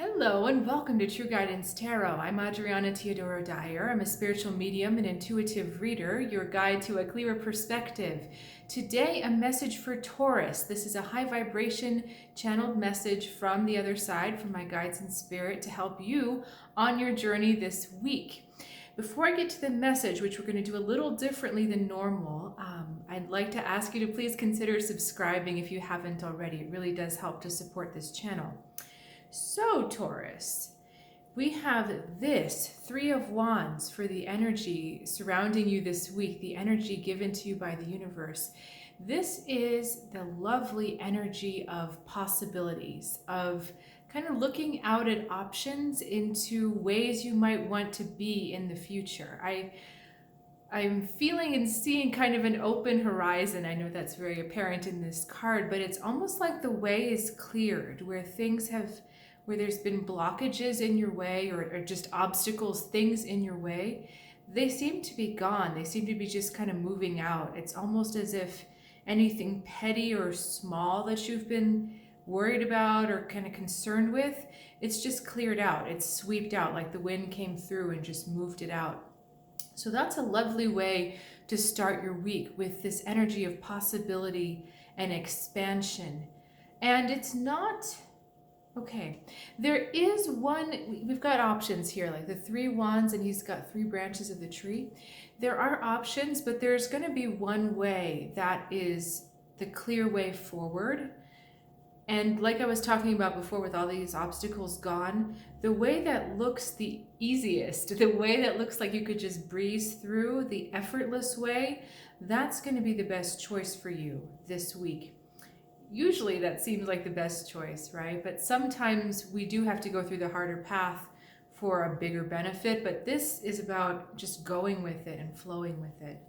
Hello and welcome to True Guidance Tarot. I'm Adriana Teodoro-Dier. I'm a spiritual medium and intuitive reader, your guide to a clearer perspective. Today, a message for Taurus. This is a high vibration channeled message from the other side, from my guides in spirit, to help you on your journey this week. Before I get to the message, which we're going to do a little differently than normal, I'd like to ask you to please consider subscribing if you haven't already. It really does help to support this channel. So, Taurus, we have this Three of Wands for the energy surrounding you this week, the energy given to you by the universe. This is the lovely energy of possibilities, of kind of looking out at options into ways you might want to be in the future. I'm feeling and seeing kind of an open horizon. I know that's very apparent in this card, but it's almost like the way is cleared, where there's been blockages in your way or just obstacles, things in your way. They seem to be gone. They seem to be just kind of moving out. It's almost as if anything petty or small that you've been worried about or kind of concerned with, it's just cleared out. It's swept out, like the wind came through and just moved it out. So that's a lovely way to start your week, with this energy of possibility and expansion. And it's not, okay, there is one, we've got options here, like the Three Wands, and he's got three branches of the tree. There are options, but there's going to be one way that is the clear way forward. And like I was talking about before, with all these obstacles gone, the way that looks the easiest, the way that looks like you could just breeze through, the effortless way, that's going to be the best choice for you this week. Usually that seems like the best choice, right? But sometimes we do have to go through the harder path for a bigger benefit, but this is about just going with it and flowing with it.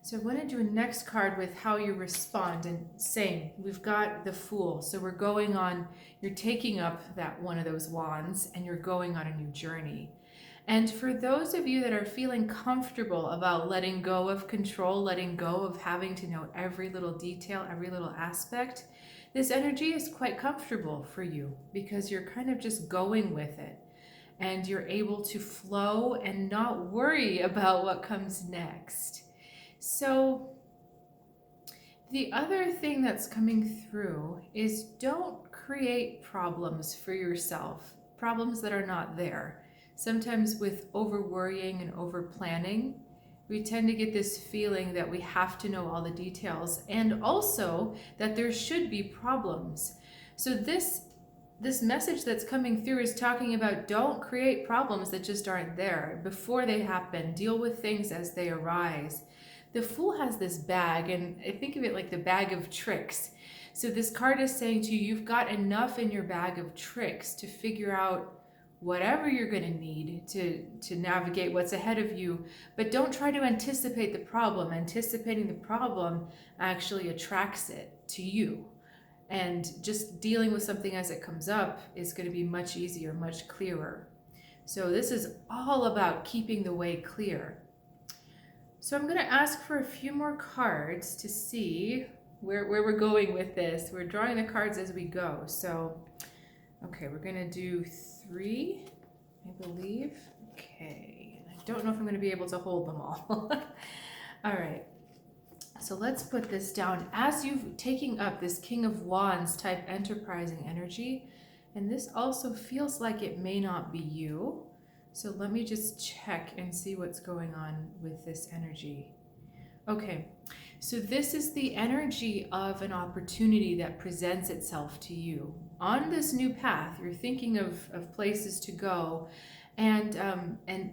So I'm going to do a next card with how you respond, and same, we've got the Fool. So we're going on, you're taking up that one of those wands and you're going on a new journey. And for those of you that are feeling comfortable about letting go of control, letting go of having to know every little detail, every little aspect, this energy is quite comfortable for you because you're kind of just going with it and you're able to flow and not worry about what comes next. So the other thing that's coming through is, don't create problems for yourself, problems that are not there. Sometimes with over worrying and over planning, we tend to get this feeling that we have to know all the details, and also that there should be problems. So this message that's coming through is talking about, don't create problems that just aren't there before they happen. Deal with things as they arise. The Fool has this bag, and I think of it like the bag of tricks. So this card is saying to you, you've got enough in your bag of tricks to figure out whatever you're going to need to navigate what's ahead of you, but don't try to anticipate the problem. Anticipating the problem actually attracts it to you. And just dealing with something as it comes up is going to be much easier, much clearer. So this is all about keeping the way clear. So I'm going to ask for a few more cards to see where we're going with this. We're drawing the cards as we go. So, okay, we're going to do 3, I believe. Okay, I don't know if I'm going to be able to hold them all. All right, so let's put this down. As you've taken up this King of Wands type enterprising energy, and this also feels like it may not be you. So let me just check and see what's going on with this energy. Okay, so this is the energy of an opportunity that presents itself to you. On this new path, you're thinking of places to go, and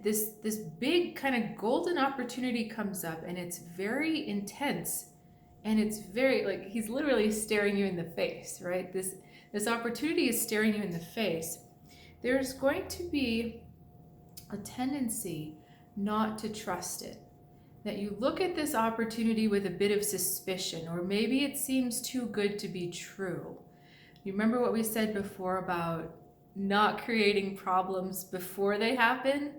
this big kind of golden opportunity comes up, and it's very intense, and it's very, like, he's literally staring you in the face, right? This opportunity is staring you in the face. There's going to be a tendency not to trust it, that you look at this opportunity with a bit of suspicion, or maybe it seems too good to be true. You remember what we said before about not creating problems before they happen?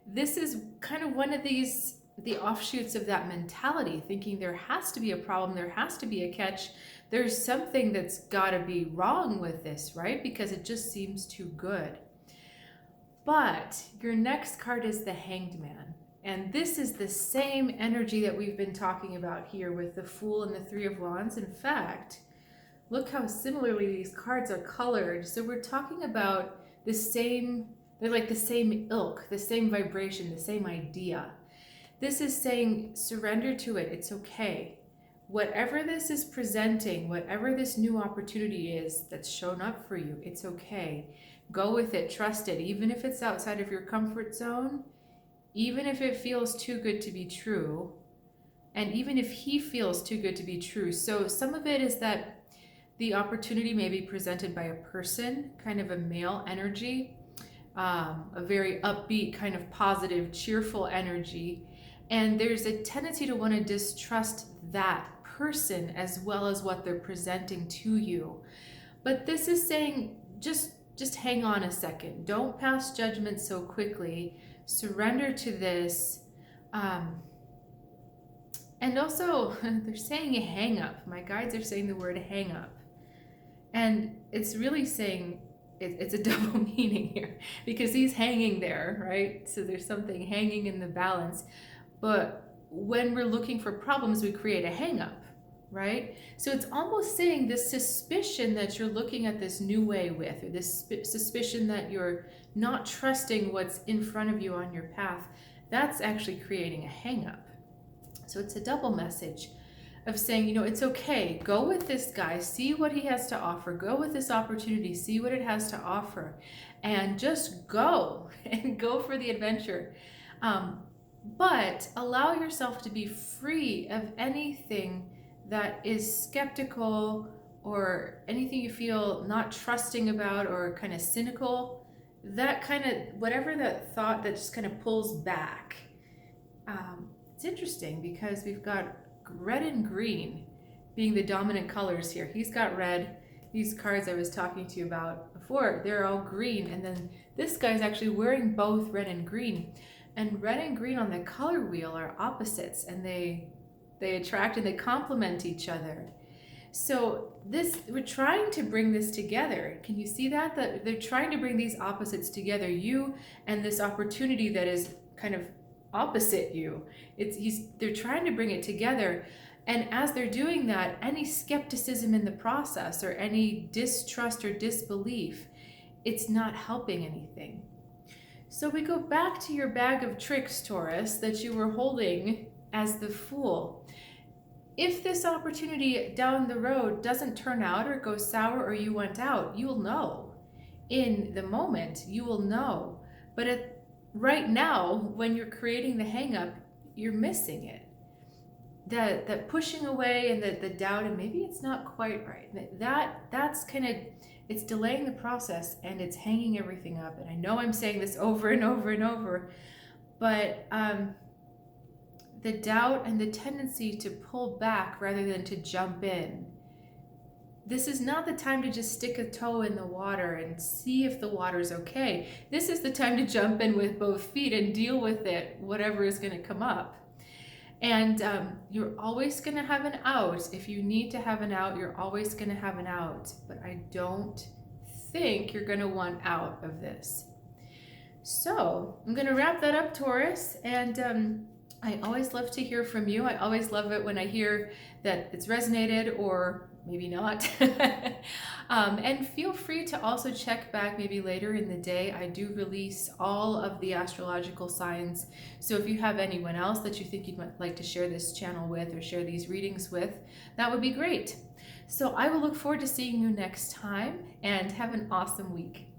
This is kind of one of the offshoots of that mentality, thinking there has to be a problem, there has to be a catch there's something that's got to be wrong with this, right? Because it just seems too good. But your next card is the Hanged Man. And this is the same energy that we've been talking about here with the Fool and the Three of Wands. In fact, look how similarly these cards are colored. So we're talking about the same, they're like the same ilk, the same vibration, the same idea. This is saying surrender to it. It's okay. Whatever this is presenting, whatever this new opportunity is that's shown up for you, it's okay. Go with it, trust it, even if it's outside of your comfort zone, even if it feels too good to be true, and even if he feels too good to be true. So some of it is that the opportunity may be presented by a person, kind of a male energy, a very upbeat, kind of positive, cheerful energy. And there's a tendency to want to distrust that person as well as what they're presenting to you. But this is saying, just hang on a second. Don't pass judgment so quickly. Surrender to this. And also, they're saying a hang up. My guides are saying the word hang up. And it's really saying, it's a double meaning here, because he's hanging there, right? So there's something hanging in the balance. But when we're looking for problems, we create a hang up, right? So it's almost saying this suspicion that you're looking at this new way with, or this suspicion that you're not trusting what's in front of you on your path, that's actually creating a hang up. So it's a double message of saying, you know, it's okay. Go with this guy, see what he has to offer. Go with this opportunity, see what it has to offer, and just go and go for the adventure. But allow yourself to be free of anything that is skeptical or anything you feel not trusting about or kind of cynical. That kind of, whatever that thought that just kind of pulls back. It's interesting because we've got red and green being the dominant colors here. He's got red. These cards I was talking to you about before, they're all green. And then this guy's actually wearing both red and green. And red and green on the color wheel are opposites, and they attract and they complement each other. So we're trying to bring this together. Can you see that? That they're trying to bring these opposites together, you and this opportunity that is kind of opposite you. They're trying to bring it together. And as they're doing that, any skepticism in the process or any distrust or disbelief, it's not helping anything. So we go back to your bag of tricks, Taurus, that you were holding as the Fool. If this opportunity down the road doesn't turn out or go sour or you went out, you'll know. In the moment, you will know. But right now, when you're creating the hang-up, you're missing it. That pushing away and the doubt, and maybe it's not quite right. That's kind of, it's delaying the process and it's hanging everything up. And I know I'm saying this over and over and over, but the doubt and the tendency to pull back rather than to jump in. This is not the time to just stick a toe in the water and see if the water's okay. This is the time to jump in with both feet and deal with it, whatever is going to come up. And you're always going to have an out. If you need to have an out, you're always going to have an out. But I don't think you're going to want out of this. So I'm going to wrap that up, Taurus. And I always love to hear from you. I always love it when I hear that it's resonated or maybe not. And feel free to also check back maybe later in the day. I do release all of the astrological signs. So if you have anyone else that you think you'd like to share this channel with or share these readings with, that would be great. So I will look forward to seeing you next time, and have an awesome week.